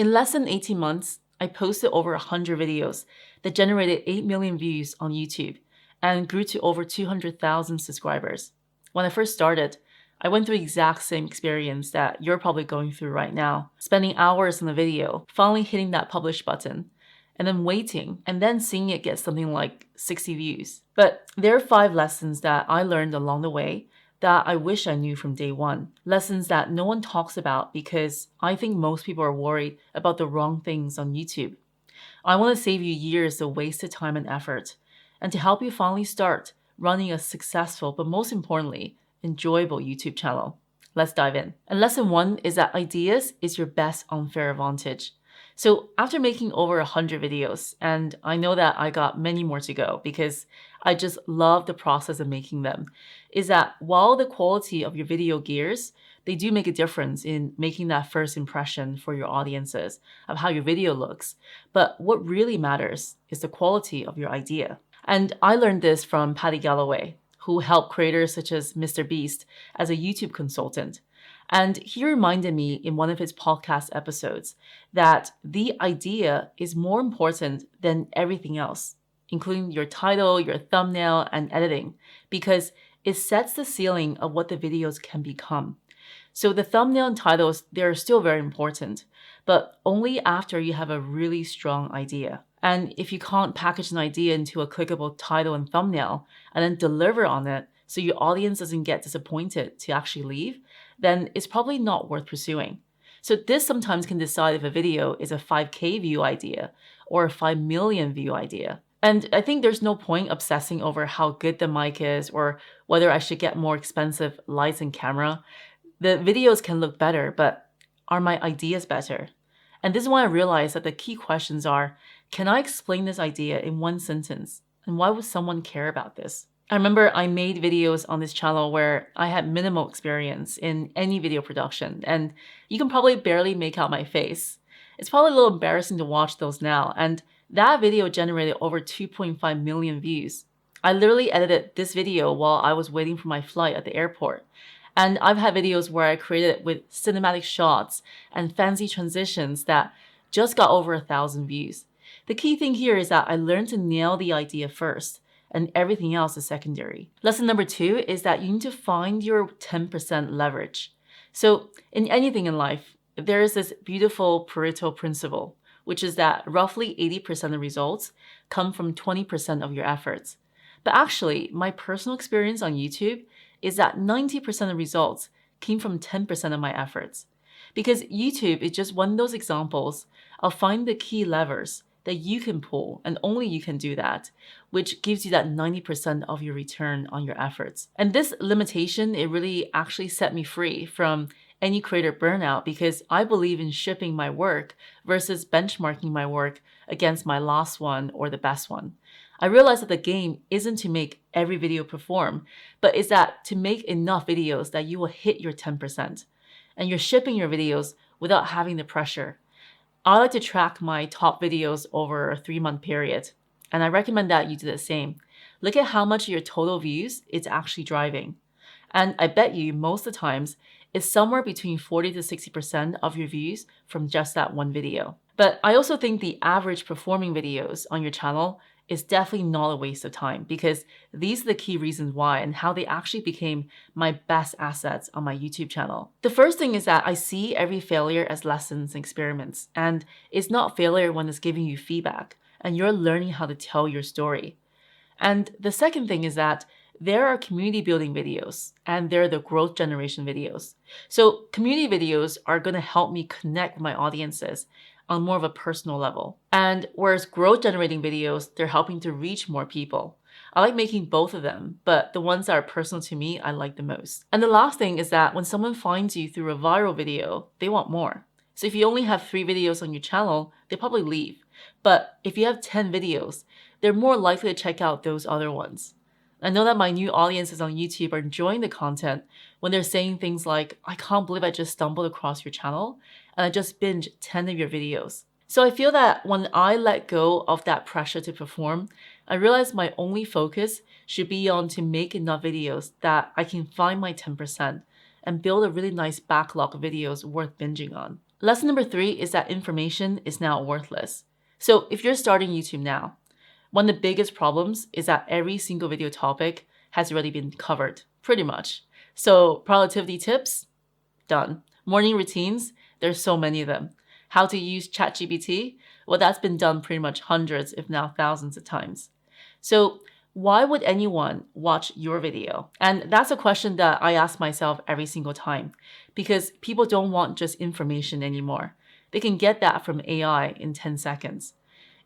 In less than 18 months, I posted over 100 videos that generated 8 million views on YouTube and grew to over 200,000 subscribers. When I first started, I went through the exact same experience that you're probably going through right now, spending hours on a video, finally hitting that publish button, and then waiting, and then seeing it get something like 60 views. But there are 5 lessons that I learned along the way that I wish I knew from day one. Lessons that no one talks about because I think most people are worried about the wrong things on YouTube. I want to save you years of wasted time and effort, and to help you finally start running a successful, but most importantly, enjoyable YouTube channel. Let's dive in. And lesson 1 is that ideas is your best unfair advantage. So after making over 100 videos, and I know that I got many more to go because I just love the process of making them, is that while the quality of your video gears, they do make a difference in making that first impression for your audiences of how your video looks. But what really matters is the quality of your idea. And I learned this from Patty Galloway, who helped creators such as Mr. Beast as a YouTube consultant. And he reminded me in one of his podcast episodes that the idea is more important than everything else, including your title, your thumbnail, and editing, because it sets the ceiling of what the videos can become. So the thumbnail and titles, they're still very important, but only after you have a really strong idea. And if you can't package an idea into a clickable title and thumbnail and then deliver on it so your audience doesn't get disappointed to actually leave, then it's probably not worth pursuing. So this sometimes can decide if a video is a 5K view idea or a 5 million view idea. And I think there's no point obsessing over how good the mic is or whether I should get more expensive lights and camera. The videos can look better, but are my ideas better? And this is when I realized that the key questions are, can I explain this idea in one sentence? And why would someone care about this? I remember I made videos on this channel where I had minimal experience in any video production, and you can probably barely make out my face. It's probably a little embarrassing to watch those now, and that video generated over 2.5 million views. I literally edited this video while I was waiting for my flight at the airport. And I've had videos where I created it with cinematic shots and fancy transitions that just got over 1,000 views. The key thing here is that I learned to nail the idea first, and everything else is secondary. Lesson number 2 is that you need to find your 10% leverage. So in anything in life, there is this beautiful Pareto principle, which is that roughly 80% of results come from 20% of your efforts. But actually, my personal experience on YouTube is that 90% of results came from 10% of my efforts. Because YouTube is just one of those examples of finding the key levers that you can pull, and only you can do that, which gives you that 90% of your return on your efforts. And this limitation, it really actually set me free from any creator burnout because I believe in shipping my work versus benchmarking my work against my last one or the best one. I realized that the game isn't to make every video perform, but is that to make enough videos that you will hit your 10%. And you're shipping your videos without having the pressure. I like to track my top videos over a 3-month period, and I recommend that you do the same. Look at how much of your total views it's actually driving. And I bet you most of the times it's somewhere between 40 to 60% of your views from just that one video. But I also think the average performing videos on your channel is definitely not a waste of time because these are the key reasons why and how they actually became my best assets on my YouTube channel. The first thing is that I see every failure as lessons and experiments, and it's not failure when it's giving you feedback and you're learning how to tell your story. And the second thing is that there are community building videos and there are the growth generation videos. So community videos are going to help me connect with my audiences on more of a personal level. And whereas growth generating videos, they're helping to reach more people. I like making both of them, but the ones that are personal to me, I like the most. And the last thing is that when someone finds you through a viral video, they want more. So if you only have 3 videos on your channel, they probably leave. But if you have 10 videos, they're more likely to check out those other ones. I know that my new audiences on YouTube are enjoying the content when they're saying things like, I can't believe I just stumbled across your channel and I just binged 10 of your videos. So I feel that when I let go of that pressure to perform, I realized my only focus should be on to make enough videos that I can find my 10% and build a really nice backlog of videos worth binging on. Lesson number 3 is that information is now worthless. So if you're starting YouTube now, one of the biggest problems is that every single video topic has already been covered, pretty much. So productivity tips, done. Morning routines, there's so many of them. How to use ChatGPT, well, that's been done pretty much hundreds, if not thousands of times. So why would anyone watch your video? And that's a question that I ask myself every single time, because people don't want just information anymore. They can get that from AI in 10 seconds.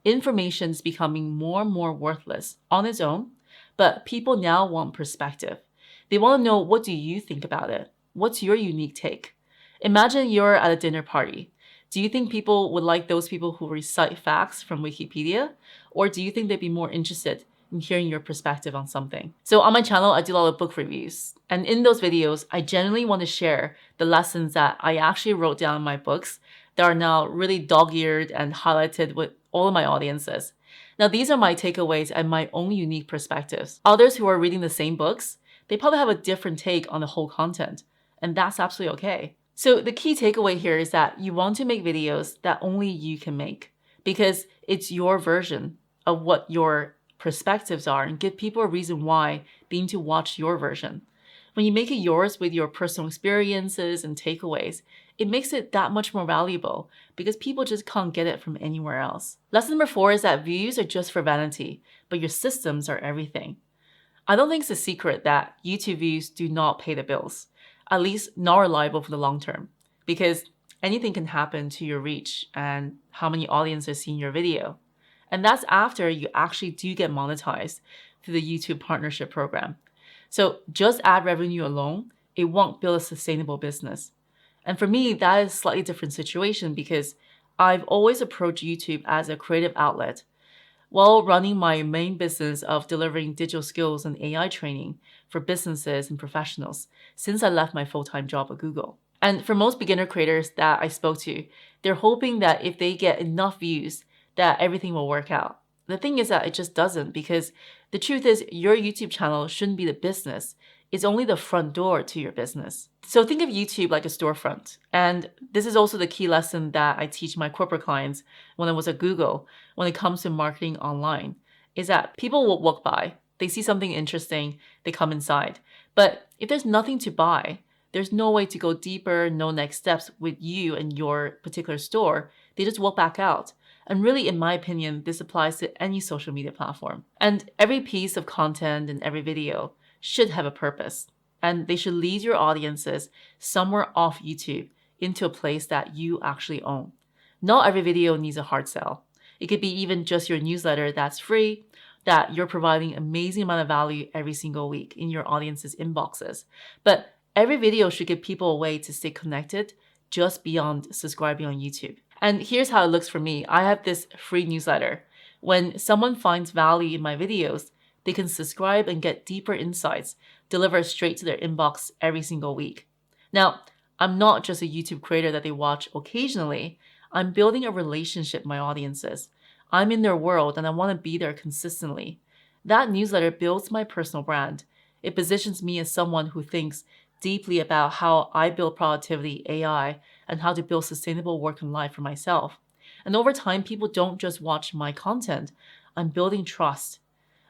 Information is becoming more and more worthless on its own, but people now want perspective. They want to know, what do you think about it? What's your unique take? Imagine you're at a dinner party. Do you think people would like those people who recite facts from Wikipedia? Or do you think they'd be more interested in hearing your perspective on something? So on my channel, I do a lot of book reviews. And in those videos, I genuinely want to share the lessons that I actually wrote down in my books that are now really dog-eared and highlighted with all of my audiences. Now, these are my takeaways and my own unique perspectives. Others who are reading the same books, they probably have a different take on the whole content, and that's absolutely okay. So the key takeaway here is that you want to make videos that only you can make, because it's your version of what your perspectives are, and give people a reason why they need to watch your version. When you make it yours with your personal experiences and takeaways, it makes it that much more valuable, because people just can't get it from anywhere else. Lesson number 4 is that views are just for vanity, but your systems are everything. I don't think it's a secret that YouTube views do not pay the bills, at least not reliable for the long term, because anything can happen to your reach and how many audiences see your video. And that's after you actually do get monetized through the YouTube partnership program. So just ad revenue alone, it won't build a sustainable business. And for me, that is a slightly different situation, because I've always approached YouTube as a creative outlet while running my main business of delivering digital skills and AI training for businesses and professionals since I left my full-time job at Google. And for most beginner creators that I spoke to, they're hoping that if they get enough views, that everything will work out. The thing is that it just doesn't, because the truth is your YouTube channel shouldn't be the business. It's only the front door to your business. So think of YouTube like a storefront. And this is also the key lesson that I teach my corporate clients when I was at Google when it comes to marketing online, is that people will walk by, they see something interesting, they come inside. But if there's nothing to buy, there's no way to go deeper, no next steps with you and your particular store. They just walk back out. And really, in my opinion, this applies to any social media platform. And every piece of content and every video should have a purpose. And they should lead your audiences somewhere off YouTube into a place that you actually own. Not every video needs a hard sell. It could be even just your newsletter that's free, that you're providing amazing amount of value every single week in your audience's inboxes. But every video should give people a way to stay connected just beyond subscribing on YouTube. And here's how it looks for me. I have this free newsletter. When someone finds value in my videos, they can subscribe and get deeper insights delivered straight to their inbox every single week. Now, I'm not just a YouTube creator that they watch occasionally. I'm building a relationship with my audiences. I'm in their world and I want to be there consistently. That newsletter builds my personal brand. It positions me as someone who thinks deeply about how I build productivity, AI, and how to build sustainable work and life for myself. And over time, people don't just watch my content. I'm building trust.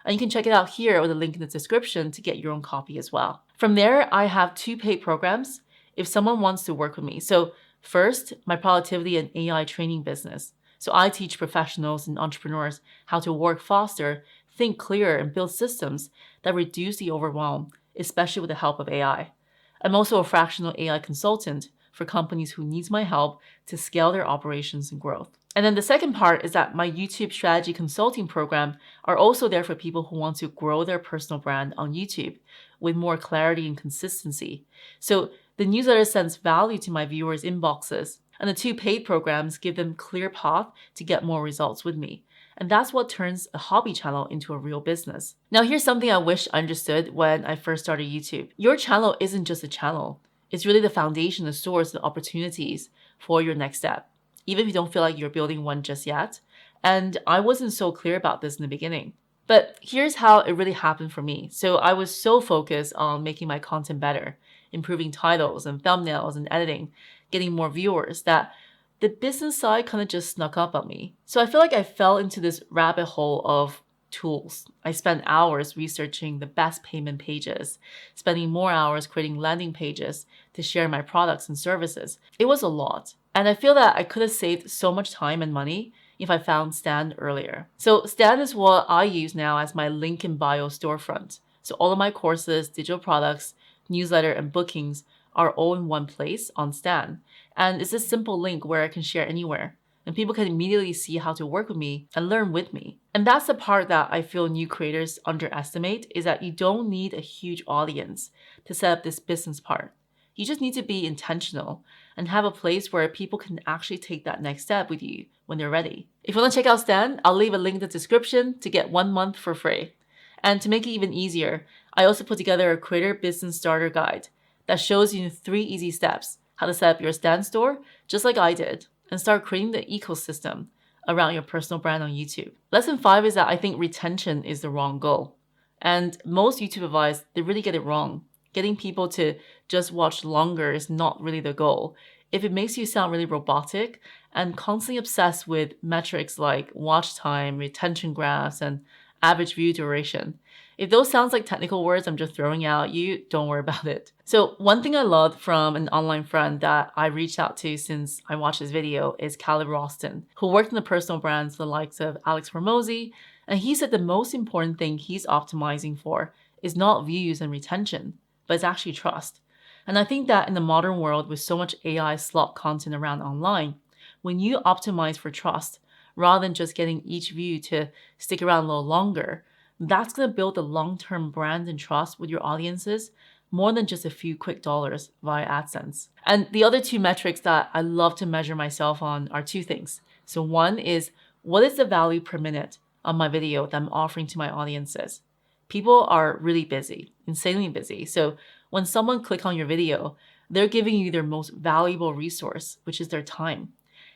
And you can check it out here with a link in the description to get your own copy as well. From there, I have 2 paid programs if someone wants to work with me. So first, my productivity and AI training business. So I teach professionals and entrepreneurs how to work faster, think clearer, and build systems that reduce the overwhelm, especially with the help of AI. I'm also a fractional AI consultant for companies who need my help to scale their operations and growth. And then the second part is that my YouTube strategy consulting program are also there for people who want to grow their personal brand on YouTube with more clarity and consistency. So the newsletter sends value to my viewers' inboxes, and the 2 paid programs give them clear path to get more results with me. And that's what turns a hobby channel into a real business. Now, here's something I wish I understood when I first started YouTube. Your channel isn't just a channel. It's really the foundation, the source, the opportunities for your next step, even if you don't feel like you're building one just yet. And I wasn't so clear about this in the beginning. But here's how it really happened for me. So I was so focused on making my content better, improving titles and thumbnails and editing, getting more viewers, that the business side kind of just snuck up on me. So I feel like I fell into this rabbit hole of tools. I spent hours researching the best payment pages, spending more hours creating landing pages to share my products and services. It was a lot. And I feel that I could have saved so much time and money if I found Stan earlier. So Stan is what I use now as my link in bio storefront. So all of my courses, digital products, newsletter, and bookings are all in one place on Stan. And it's a simple link where I can share anywhere. And people can immediately see how to work with me and learn with me. And that's the part that I feel new creators underestimate, is that you don't need a huge audience to set up this business part. You just need to be intentional and have a place where people can actually take that next step with you when they're ready. If you want to check out Stan, I'll leave a link in the description to get 1 month for free. And to make it even easier, I also put together a creator business starter guide that shows you in 3 easy steps how to set up your Stan store, just like I did, and start creating the ecosystem around your personal brand on YouTube. Lesson 5 is that I think retention is the wrong goal. And most YouTube advice, they really get it wrong. Getting people to just watch longer is not really the goal. If it makes you sound really robotic and constantly obsessed with metrics like watch time, retention graphs, and average view duration. If those sounds like technical words I'm just throwing out at you, don't worry about it. So one thing I loved from an online friend that I reached out to since I watched this video is Caleb Ralston, who worked in the personal brands the likes of Alex Hormozy, and he said the most important thing he's optimizing for is not views and retention, but it's actually trust. And I think that in the modern world with so much AI slot content around online, when you optimize for trust, rather than just getting each view to stick around a little longer, that's going to build a long-term brand and trust with your audiences more than just a few quick dollars via AdSense. And the other 2 metrics that I love to measure myself on are 2 things. So one is, what is the value per minute on my video that I'm offering to my audiences? People are really busy, insanely busy. So when someone clicks on your video, they're giving you their most valuable resource, which is their time.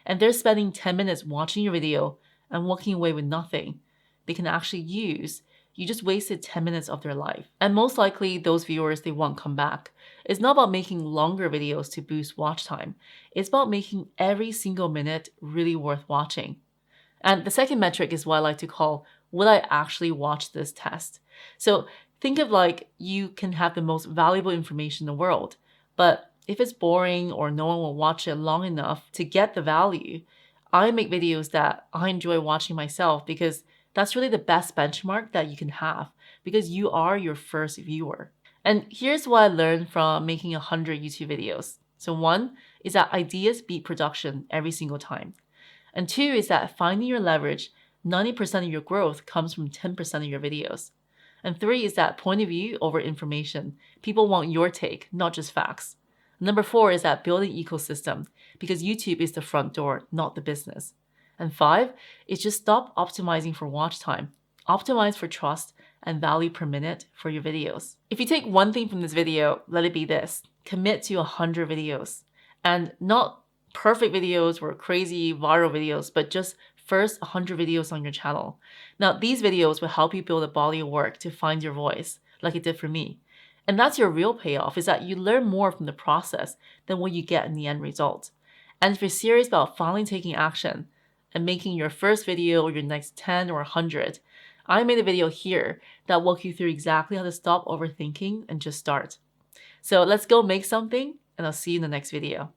And they're spending 10 minutes watching your video and walking away with nothing they can actually use. You just wasted 10 minutes of their life. And most likely those viewers, they won't come back. It's not about making longer videos to boost watch time. It's about making every single minute really worth watching. And the second metric is what I like to call, will I actually watch this test? So think of like you can have the most valuable information in the world, but if it's boring or no one will watch it long enough to get the value, I make videos that I enjoy watching myself, because that's really the best benchmark that you can have, because you are your first viewer. And here's what I learned from making 100 YouTube videos. So 1 is that ideas beat production every single time. And 2 is that finding your leverage, 90% of your growth comes from 10% of your videos. And 3 is that point of view over information. People want your take, not just facts. Number 4 is that building ecosystem, because YouTube is the front door, not the business. And 5 is just stop optimizing for watch time. Optimize for trust and value per minute for your videos. If you take one thing from this video, let it be this: commit to 100 videos. And not perfect videos or crazy viral videos, but just first 100 videos on your channel. Now, these videos will help you build a body of work to find your voice, like it did for me. And that's your real payoff, is that you learn more from the process than what you get in the end result. And if you're serious about finally taking action and making your first video or your next 10 or 100, I made a video here that walks you through exactly how to stop overthinking and just start. So let's go make something, and I'll see you in the next video.